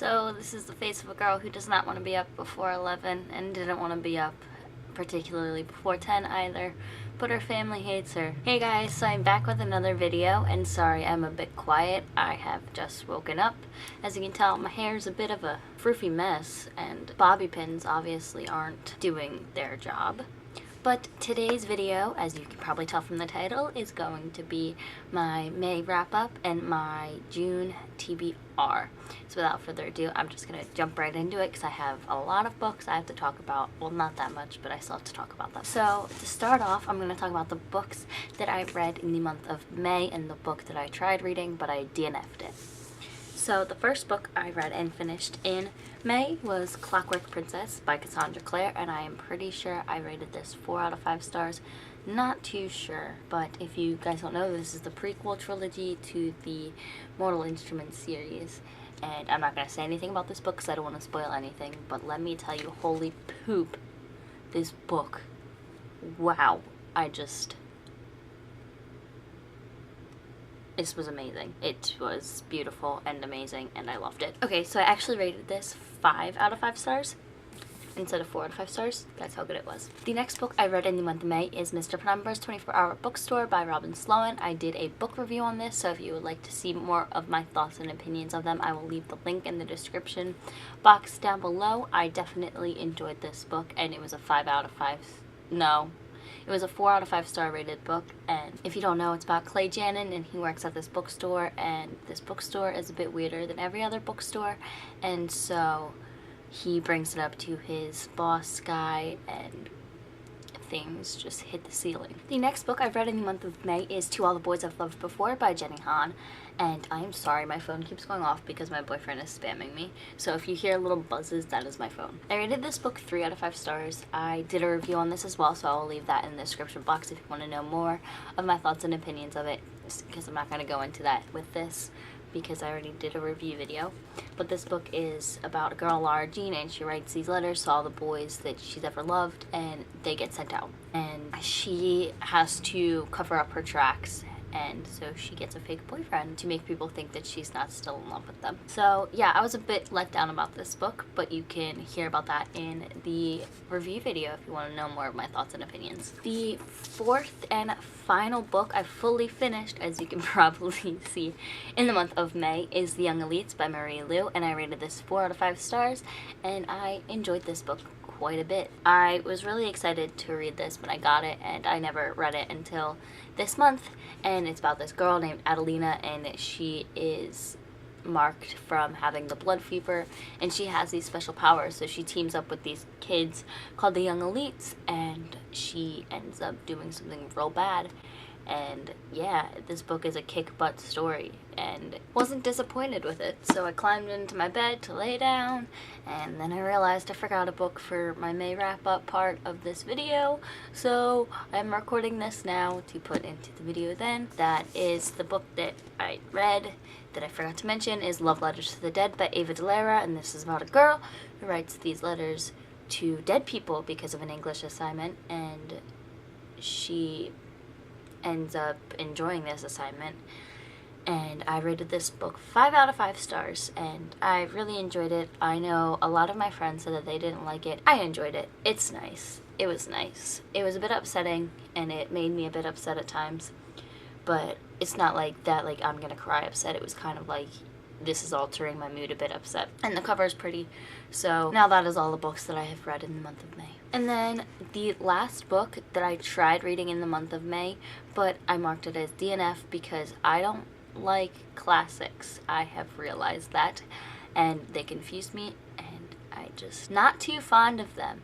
So this is the face of a girl who does not want to be up before 11 and didn't want to be up particularly before 10 either, but her family hates her. Hey guys, so I'm back with another video, and sorry I'm a bit quiet. I have just woken up. As you can tell, my hair's a bit of a froofy mess, and bobby pins obviously aren't doing their job. But today's video, as you can probably tell from the title, is going to be my May wrap-up and my June TBR. So without further ado, I'm just going to jump right into it because I have a lot of books I have to talk about. Well, not that much, but I still have to talk about them. So to start off, I'm going to talk about the books that I read in the month of May and the book that I tried reading, but I DNF'd it. So the first book I read and finished in May was Clockwork Princess by Cassandra Clare, and I am pretty sure I rated this 4 out of 5 stars. Not too sure, but if you guys don't know, this is the prequel trilogy to the Mortal Instruments series, and I'm not going to say anything about this book because I don't want to spoil anything, but let me tell you, holy poop, this book, wow, this was amazing. It was beautiful and amazing, and I loved it. Okay, so I actually rated this 5 out of 5 stars instead of 4 out of 5 stars. That's how good it was. The next book I read in the month of May is Mr. Penumbra's 24-Hour Bookstore by Robin Sloan. I did a book review on this, so if you would like to see more of my thoughts and opinions of them, I will leave the link in the description box down below. I definitely enjoyed this book, and it was a 5 out of 5. No. It was a 4 out of 5 star rated book, and if you don't know, it's about Clay Janin, and he works at this bookstore, and this bookstore is a bit weirder than every other bookstore, and so he brings it up to his boss guy, and things just hit the ceiling. The next book I've read in the month of May is To All the Boys I've Loved Before by Jenny Han, and I am sorry my phone keeps going off because my boyfriend is spamming me, so if you hear little buzzes, that is my phone. I rated this book 3 out of 5 stars. I did a review on this as well, so I will leave that in the description box if you want to know more of my thoughts and opinions of it, because I'm not going to go into that with this because I already did a review video. But this book is about a girl, Lara Jean, and she writes these letters to all the boys that she's ever loved, and they get sent out. And she has to cover up her tracks, and so she gets a fake boyfriend to make people think that she's not still in love with them. So yeah, I was a bit let down about this book, but you can hear about that in the review video if you want to know more of my thoughts and opinions. The fourth and final book I fully finished, as you can probably see, in the month of May is The Young Elites by Marie Lu, and I rated this 4 out of 5 stars, and I enjoyed this book quite a bit. I was really excited to read this when I got it, and I never read it until this month, and it's about this girl named Adelina, and she is marked from having the blood fever, and she has these special powers, so she teams up with these kids called the Young Elites, and she ends up doing something real bad. And yeah, this book is a kick-butt story, and wasn't disappointed with it. So I climbed into my bed to lay down, and then I realized I forgot a book for my May wrap-up part of this video, so I'm recording this now to put into the video then. That is the book that I read that I forgot to mention is Love Letters to the Dead by Ava DeLera, and this is about a girl who writes these letters to dead people because of an English assignment, and she ends up enjoying this assignment. And I rated this book 5 out of 5 stars, and I really enjoyed it. I know a lot of my friends said that they didn't like it. I enjoyed it. It's nice. It was nice. It was a bit upsetting, and it made me a bit upset at times, but it's not like that, like I'm gonna cry upset. It was kind of like, this is altering my mood a bit upset. And the cover is pretty. So now that is all the books that I have read in the month of May. And then the last book that I tried reading in the month of May, but I marked it as DNF because I don't like classics. I have realized that, and they confused me, and I just not too fond of them.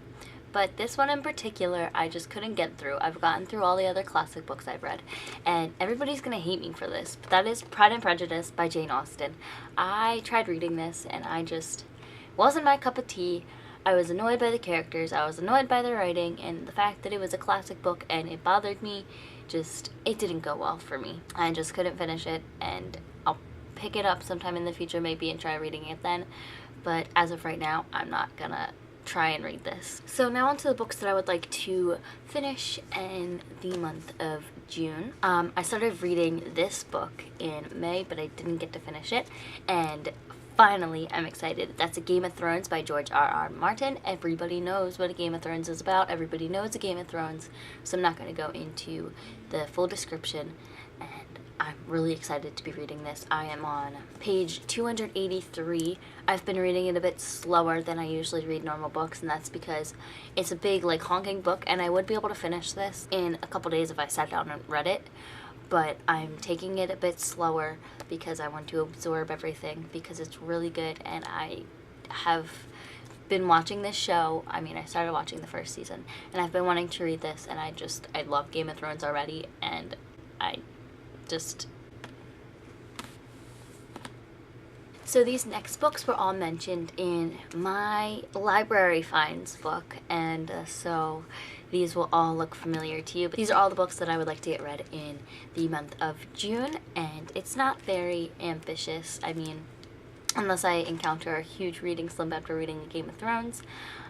But this one in particular, I just couldn't get through. I've gotten through all the other classic books I've read, and everybody's gonna hate me for this, but that is Pride and Prejudice by Jane Austen. I tried reading this, and I just wasn't my cup of tea. I was annoyed by the characters, I was annoyed by the writing, and the fact that it was a classic book and it bothered me, it didn't go well for me. I just couldn't finish it, and I'll pick it up sometime in the future maybe and try reading it then, but as of right now, I'm not gonna try and read this. So now onto the books that I would like to finish in the month of June. I started reading this book in May, but I didn't get to finish it, and finally, I'm excited. That's a Game of Thrones by George R.R. Martin. Everybody knows what a Game of Thrones is about. Everybody knows a Game of Thrones. So I'm not going to go into the full description. And I'm really excited to be reading this. I am on page 283. I've been reading it a bit slower than I usually read normal books, and that's because it's a big, like, honking book, and I would be able to finish this in a couple days if I sat down and read it. But I'm taking it a bit slower because I want to absorb everything, because it's really good, and I have been watching this show. I mean, I started watching the first season, and I've been wanting to read this, and I love Game of Thrones already, and So these next books were all mentioned in my library finds book, and so these will all look familiar to you. But these are all the books that I would like to get read in the month of June, and it's not very ambitious. I mean, unless I encounter a huge reading slump after reading Game of Thrones,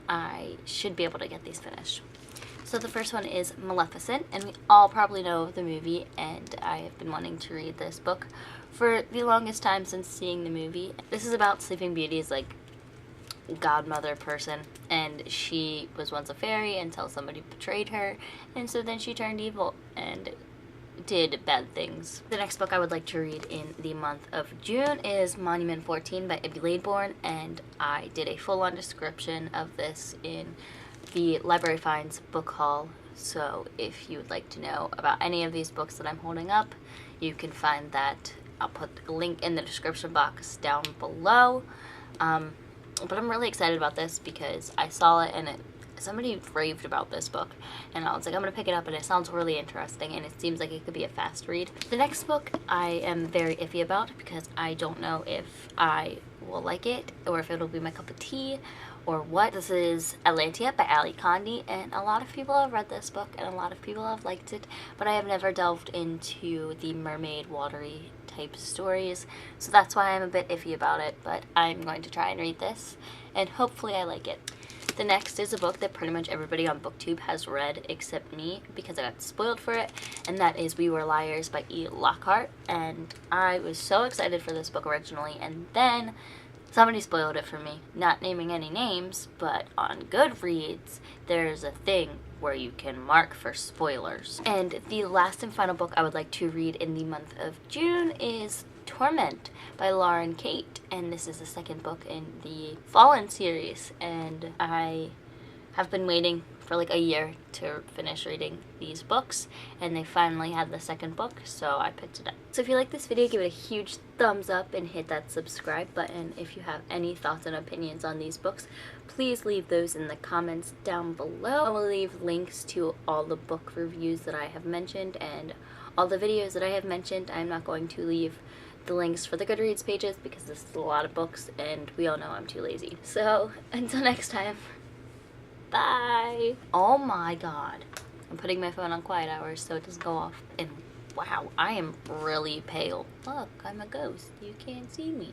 I should be able to get these finished. So the first one is Maleficent, and we all probably know the movie, and I have been wanting to read this book for the longest time since seeing the movie. This is about Sleeping Beauty's, like, godmother person, and she was once a fairy until somebody betrayed her, and so then she turned evil and did bad things. The next book I would like to read in the month of June is Monument 14 by Ibby Ladeborn, and I did a full-on description of this in the Library Finds book haul, so if you would like to know about any of these books that I'm holding up, you can find that. I'll put a link in the description box down below. But I'm really excited about this because I saw it and somebody raved about this book, and I was like, I'm gonna pick it up, and it sounds really interesting, and it seems like it could be a fast read. The next book I am very iffy about because I don't know if I will like it or if it'll be my cup of tea or what. This is Atlantia by Ali Condi, and a lot of people have read this book and a lot of people have liked it, but I have never delved into the mermaid watery type stories, so that's why I'm a bit iffy about it, but I'm going to try and read this and hopefully I like it. The next is a book that pretty much everybody on BookTube has read except me because I got spoiled for it, and that is We Were Liars by E. Lockhart, and I was so excited for this book originally, and then somebody spoiled it for me, not naming any names, but on Goodreads, there's a thing where you can mark for spoilers. And the last and final book I would like to read in the month of June is Torment by Lauren Kate, and this is the second book in the Fallen series, and I have been waiting for like a year to finish reading these books, and they finally had the second book, so I picked it up. So if you like this video, give it a huge thumbs up and hit that subscribe button. If you have any thoughts and opinions on these books, please leave those in the comments down below. I will leave links to all the book reviews that I have mentioned and all the videos that I have mentioned. I'm not going to leave the links for the Goodreads pages because this is a lot of books and we all know I'm too lazy. So until next time, bye. Oh my god, I'm putting my phone on quiet hours so it doesn't go off, and wow, I am really pale. Look, I'm a ghost, you can't see me.